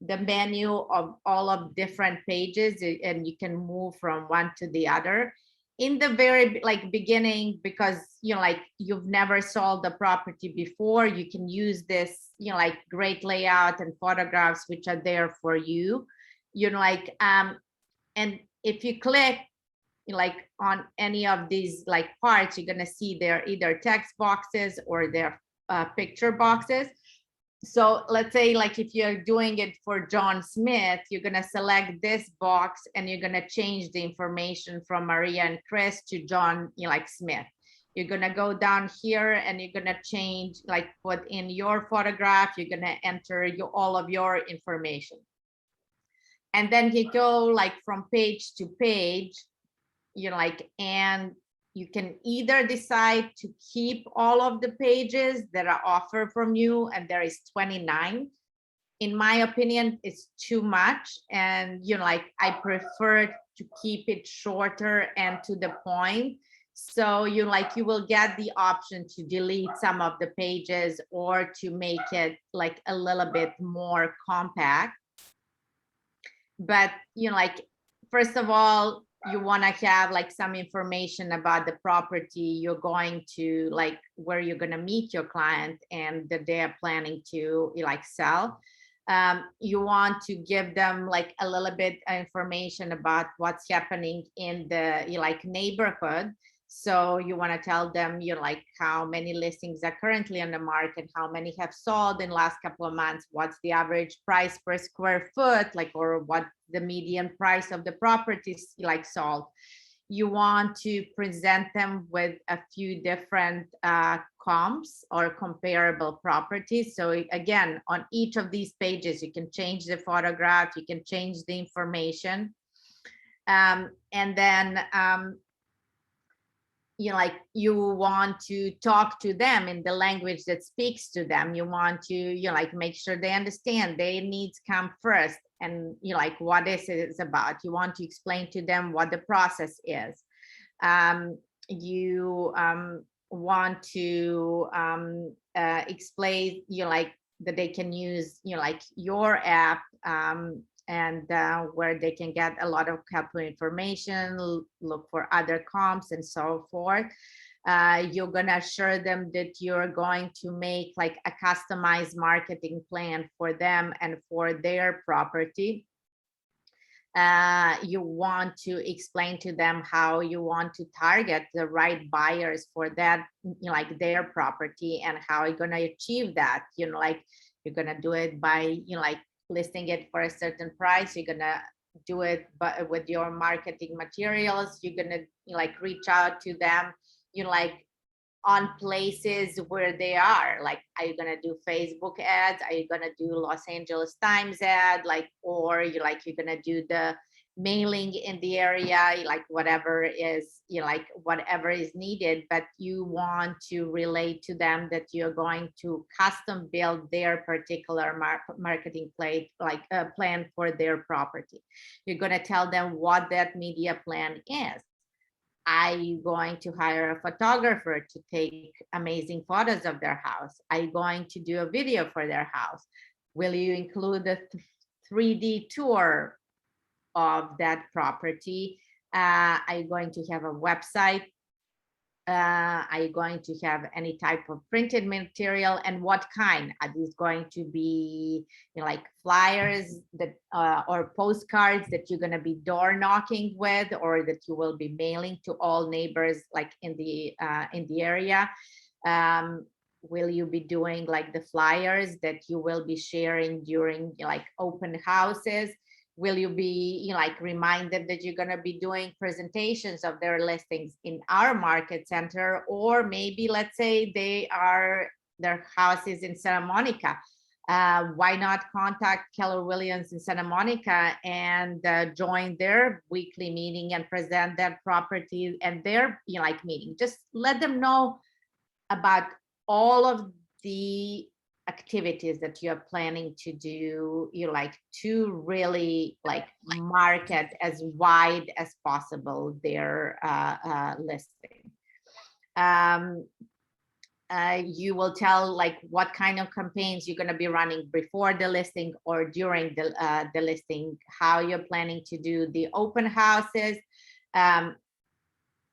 the menu of all of different pages, and you can move from one to the other. In the very like beginning, because, you know, like you've never sold the property before, you can use this, you know, like great layout and photographs, which are there for you, you know, like, and if you click like on any of these like parts, you're gonna see they're either text boxes or they're picture boxes. So let's say like if you're doing it for John Smith, you're gonna select this box and you're gonna change the information from Maria and Chris to John, you know, like Smith. You're gonna go down here and you're gonna change, like put in your photograph, you're gonna enter all of your information. And then you go like from page to page, you know, like, and you can either decide to keep all of the pages that are offered from you, and there is 29. In my opinion, it's too much. And, you know, like I prefer to keep it shorter and to the point. So you like, you will get the option to delete some of the pages or to make it like a little bit more compact. But, you know, like, first of all, you want to have like some information about the property you're going to, like where you're going to meet your client and that they are planning to like sell. You want to give them like a little bit information about what's happening in the like neighborhood. So you want to tell them, like how many listings are currently on the market, how many have sold in the last couple of months, what's the average price per square foot, like, or what the median price of the properties like sold. You want to present them with a few different comps or comparable properties. So again, on each of these pages, you can change the photograph, you can change the information. And then, like you want to talk to them in the language that speaks to them. You want to, like make sure they understand their needs come first, and like what this is about. You want to explain to them what the process is. You want to explain, like that they can use, like your app, and where they can get a lot of helpful information, look for other comps and so forth. You're gonna assure them that you're going to make like a customized marketing plan for them and for their property. You want to explain to them how you want to target the right buyers for that, like their property, and how you're gonna achieve that. Like you're gonna do it by, like listing it for a certain price. You're gonna do it but with your marketing materials. You're gonna like reach out to them, like on places where they are. Like, are you gonna do Facebook ads? Are you gonna do Los Angeles Times ad? Like, or you're gonna do the mailing in the area, like whatever is, like whatever is needed. But you want to relate to them that you're going to custom build their particular marketing play, like a plan for their property. You're gonna tell them what that media plan is. Are you going to hire a photographer to take amazing photos of their house? Are you going to do a video for their house? Will you include a 3D tour of that property? Are you going to have a website? Are you going to have any type of printed material, and what kind? Are these going to be, like flyers that or postcards that you're going to be door knocking with, or that you will be mailing to all neighbors like in the area? Will you be doing like the flyers that you will be sharing during like open houses? Will you be, like reminded that you're going to be doing presentations of their listings in our market center? Or maybe let's say their house is in Santa Monica. Why not contact Keller Williams in Santa Monica and join their weekly meeting and present that property and their, like meeting? Just let them know about all of the activities that you're planning to do, like to really like market as wide as possible their listing. You will tell like what kind of campaigns you're going to be running before the listing or during the listing, how you're planning to do the open houses,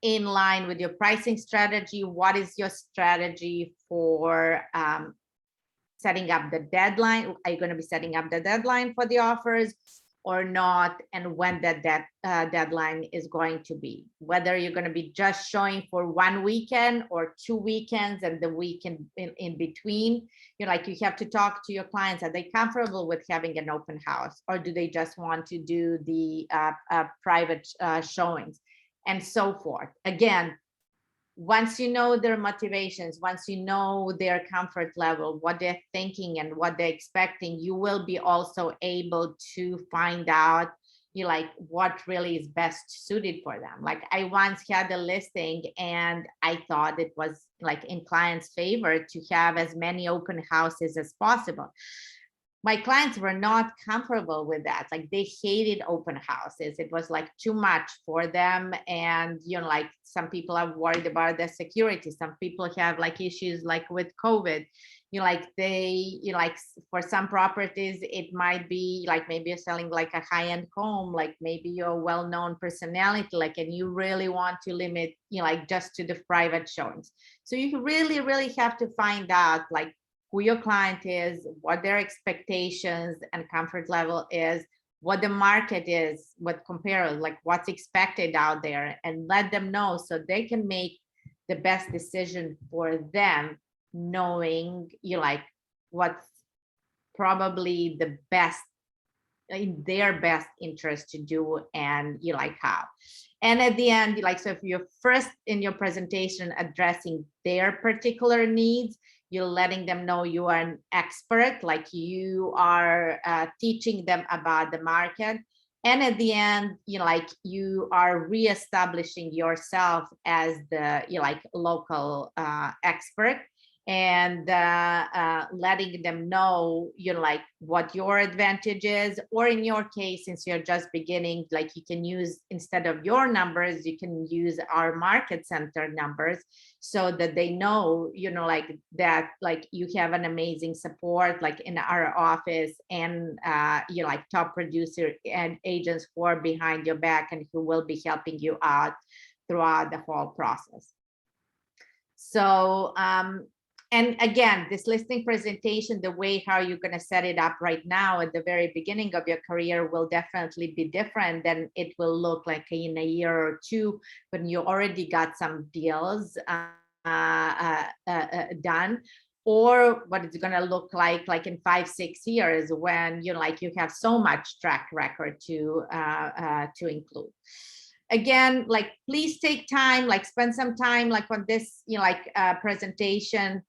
in line with your pricing strategy. What is your strategy for setting up the deadline? Are you going to be setting up the deadline for the offers or not? And when that deadline is going to be, whether you're going to be just showing for one weekend or 2 weekends and the weekend in between. You have to talk to your clients. Are they comfortable with having an open house, or do they just want to do the private showings and so forth? Again, once you know their motivations, once you know their comfort level, what they're thinking and what they're expecting, you will be also able to find out what really is best suited for them. Like, I once had a listing and I thought it was like in clients' favor to have as many open houses as possible. My clients were not comfortable with that. Like, they hated open houses. It was like too much for them. And, like some people are worried about their security. Some people have like issues like with COVID, like for some properties, it might be like, maybe you're selling like a high-end home, like maybe you're a well-known personality, like, and you really want to limit, like just to the private showings. So you really, really have to find out like who your client is, what their expectations and comfort level is, what the market is, what compare, like what's expected out there, and let them know so they can make the best decision for them, knowing like what's probably the best in their best interest to do, and like how. And at the end, like, so if you're first in your presentation addressing their particular needs, you're letting them know you are an expert, like you are teaching them about the market. And at the end, like you are reestablishing yourself as the like local expert, and letting them know like what your advantage is, or in your case, since you're just beginning, like you can use, instead of your numbers, you can use our market center numbers, so that they know like that, like you have an amazing support like in our office, and like top producer and agents who are behind your back and who will be helping you out throughout the whole process. So and again, this listing presentation, the way how you're going to set it up right now at the very beginning of your career will definitely be different than it will look like in a year or two when you already got some deals done, or what it's going to look like in 5-6 years when like you have so much track record to include. Again, like please take time, like spend some time like on this presentation.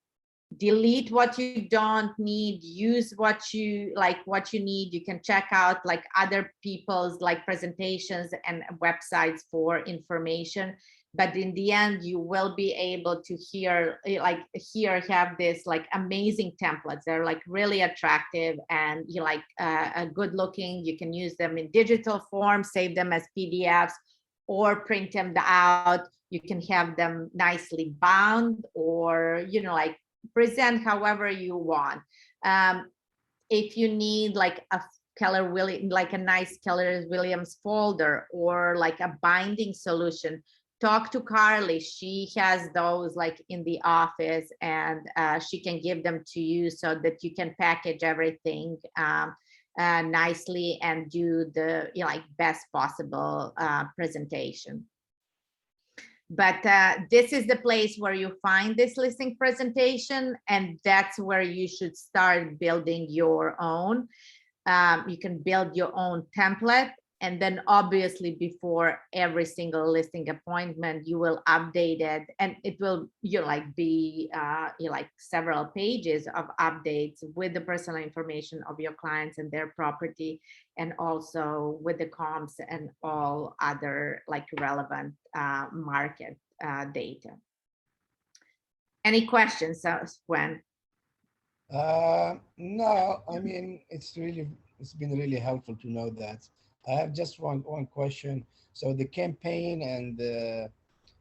Delete what you don't need, use what you need. You can check out like other people's like presentations and websites for information, but in the end you will be able to have this like amazing templates. They're like really attractive and good looking. You can use them in digital form, save them as PDFs, or print them out. You can have them nicely bound, or like present however you want. If you need like a a nice Keller Williams folder, or like a binding solution, talk to Carly. She has those like in the office, and she can give them to you so that you can package everything nicely and do the best possible presentation. But this is the place where you find this listing presentation, and that's where you should start building your own. You can build your own template, and then obviously before every single listing appointment, you will update it, and it will be several pages of updates with the personal information of your clients and their property, and also with the comps and all other like relevant market data. Any questions, Gwen? No, I mean, it's been really helpful to know that. I have just one question. So the campaign and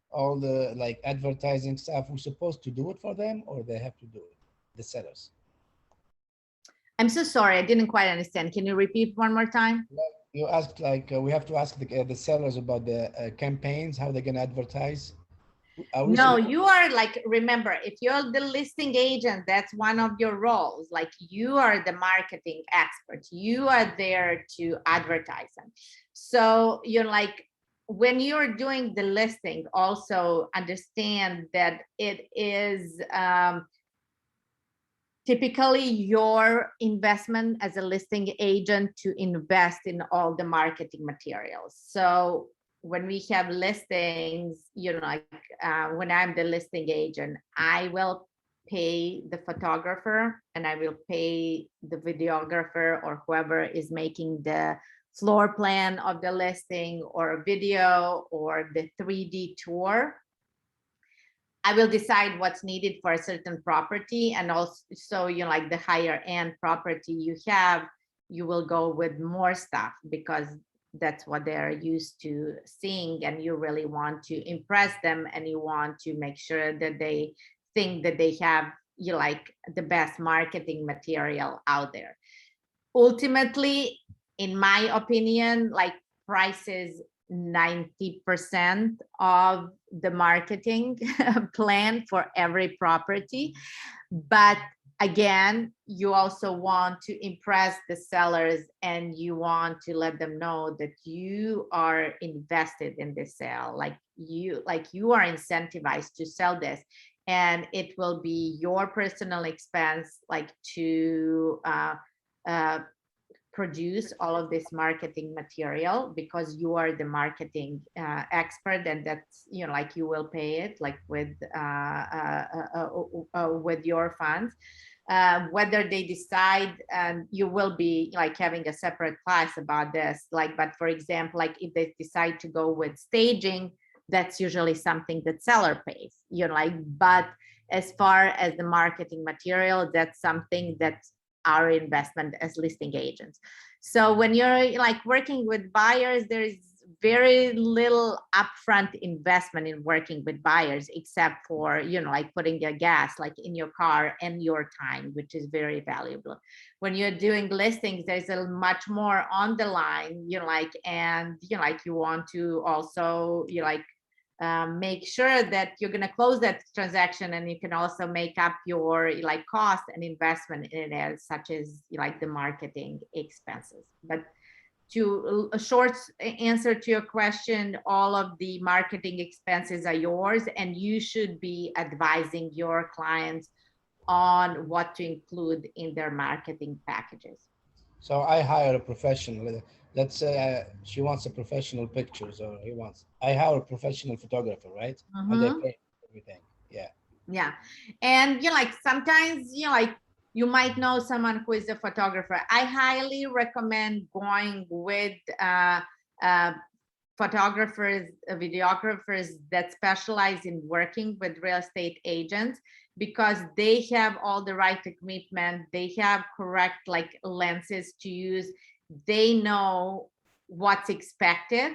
all the like advertising stuff, we're supposed to do it for them, or they have to do it, the sellers? I'm so sorry, I didn't quite understand. Can you repeat one more time? You asked like we have to ask the sellers about the campaigns, how they're gonna advertise. No, you are like, remember, if you're the listing agent, that's one of your roles. Like you are the marketing expert. You are there to advertise them. So you're like, when you're doing the listing, also understand that it is typically your investment as a listing agent to invest in all the marketing materials. So when we have listings, when I'm the listing agent, I will pay the photographer, and I will pay the videographer, or whoever is making the floor plan of the listing, or video, or the 3D tour. I will decide what's needed for a certain property, and also like the higher end property you have, you will go with more stuff because that's what they're used to seeing, and you really want to impress them, and you want to make sure that they think that they have the best marketing material out there. Ultimately, in my opinion, like prices 90% of the marketing plan for every property, but again, you also want to impress the sellers, and you want to let them know that you are invested in this sale, like you are incentivized to sell this, and it will be your personal expense, like to uh, produce all of this marketing material, because you are the marketing expert, and that's, you know, like you will pay it like with your funds. Whether they decide, and you will be like having a separate class about this, like, but for example, like if they decide to go with staging, that's usually something that seller pays, you know, like, but as far as the marketing material, that's something that's our investment as listing agents. So when you're like working with buyers, there's very little upfront investment in working with buyers, except for, you know, like putting the gas like in your car and your time, which is very valuable. When you're doing listings, there's a much more on the line, you know, like, and you know, like you want to also, you know, like make sure that you're going to close that transaction, and you can also make up your like cost and investment in it, such as like the marketing expenses. But to a short answer to your question, all of the marketing expenses are yours, and you should be advising your clients on what to include in their marketing packages. So I hire a professional. Let's say she wants a professional pictures, or he wants. I hire a professional photographer, right? And they Mhm. pay everything. Yeah. Yeah. And you know, like sometimes, you know, like you might know someone who is a photographer. I highly recommend going with uh, photographers, videographers that specialize in working with real estate agents, because they have all the right equipment, they have correct like lenses to use, they know what's expected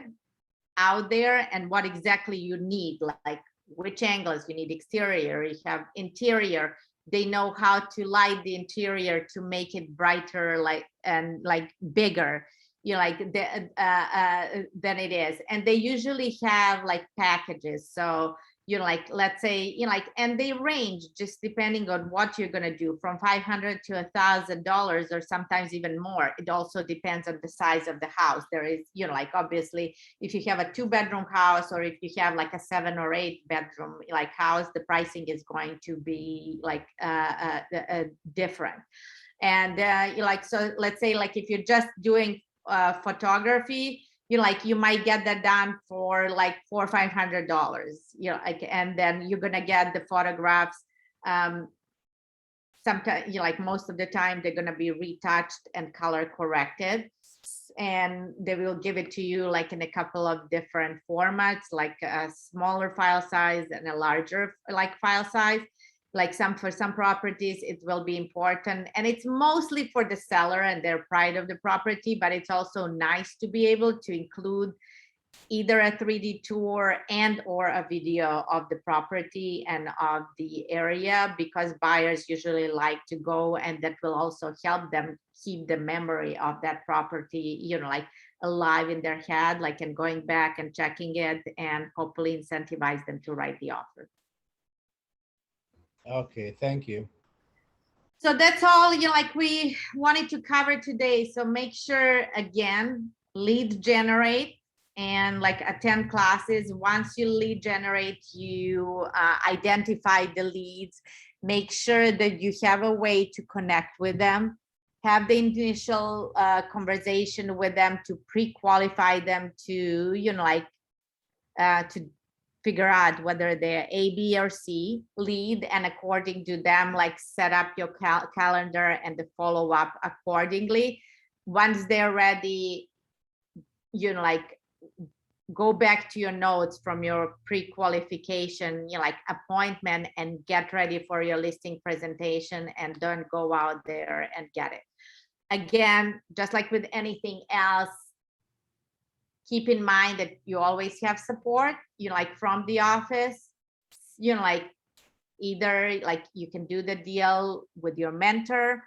out there and what exactly you need, like which angles you need, exterior, you have interior, they know how to light the interior to make it brighter, like, and like bigger, you know, like than it is. And they usually have like packages, so you know, like let's say, you know, like, and they range just depending on what you're going to do, from $500 to $1,000, or sometimes even more. It also depends on the size of the house. There is, you know, like obviously if you have a 2-bedroom house, or if you have like a 7 or 8 bedroom like house, the pricing is going to be like different. And like, so let's say like if you're just doing photography, you know, like you might get that done for like $400 or $500, you know, like, and then you're gonna get the photographs. Sometimes, you know, like most of the time they're gonna be retouched and color corrected, and they will give it to you like in a couple of different formats, like a smaller file size and a larger like file size. Like for some properties it will be important, and it's mostly for the seller and their pride of the property, but it's also nice to be able to include either a 3D tour and or a video of the property and of the area, because buyers usually like to go, and that will also help them keep the memory of that property, you know, like alive in their head, like, and going back and checking it, and hopefully incentivize them to write the offer. Okay. Thank you. So that's all, you know, like we wanted to cover today. So make sure, again, lead generate and like attend classes. Once you lead generate, you identify the leads, make sure that you have a way to connect with them, have the initial conversation with them to pre-qualify them to, you know, like to figure out whether they're A, B, or C lead, and according to them, like set up your calendar and the follow up accordingly. Once they're ready, you know, like go back to your notes from your pre-qualification, you know, like appointment, and get ready for your listing presentation, and don't go out there and get it. Again, just like with anything else, keep in mind that you always have support, you know, like from the office, you know, like either like you can do the deal with your mentor,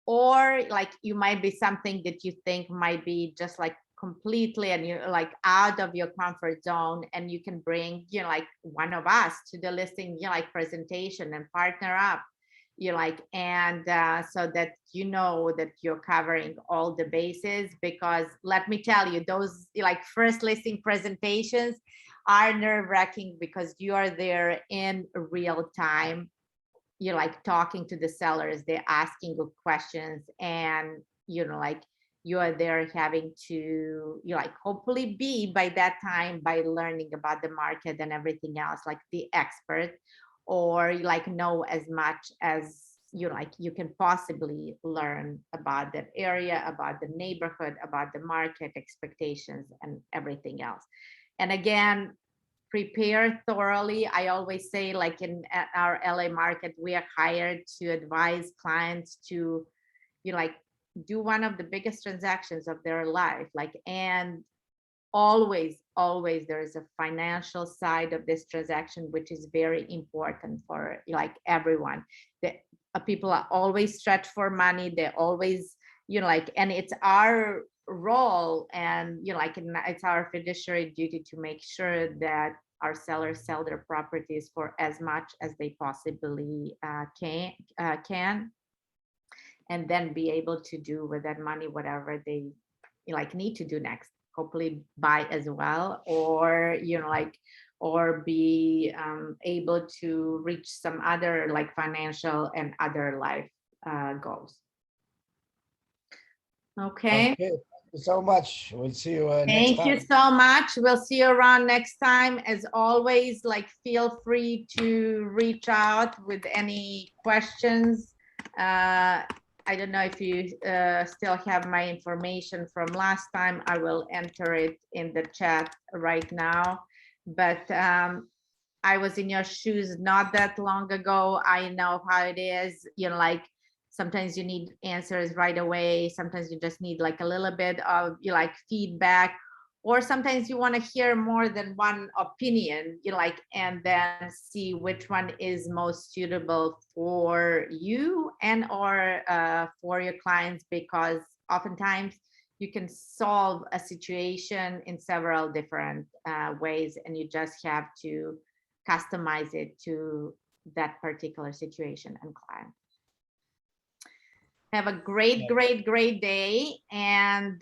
or like you might be something that you think might be just like completely and you're like out of your comfort zone, and you can bring, you know, like one of us to the listing, you know, like presentation, and partner up you like, and so that you know that you're covering all the bases, because let me tell you, those like first listing presentations are nerve-wracking, because you are there in real time. You're like talking to the sellers, they're asking you questions, and like you are there having to like hopefully be by that time, by learning about the market and everything else, like the expert, or you like know as much as you can possibly learn about that area, about the neighborhood, about the market expectations and everything else. And again, prepare thoroughly. I always say, like at our LA market, we are hired to advise clients to like do one of the biggest transactions of their life, like, and always there is a financial side of this transaction, which is very important for like everyone. That people are always stretched for money. They're always like, and it's our role, and like it's our fiduciary duty to make sure that our sellers sell their properties for as much as they possibly can, and then be able to do with that money whatever they like need to do next. Hopefully buy as well, or like, or be able to reach some other like financial and other life goals. Okay. Okay, thank you so much. We'll see you next Thank time. you so much. We'll see you around next time. As always, like, feel free to reach out with any questions. I don't know if you still have my information from last time. I will enter it in the chat right now. But I was in your shoes not that long ago. I know how it is, like, sometimes you need answers right away. Sometimes you just need like a little bit of like feedback, or sometimes you want to hear more than one opinion, like, and then see which one is most suitable for you and or for your clients, because oftentimes you can solve a situation in several different ways, and you just have to customize it to that particular situation and client. Have a great day, and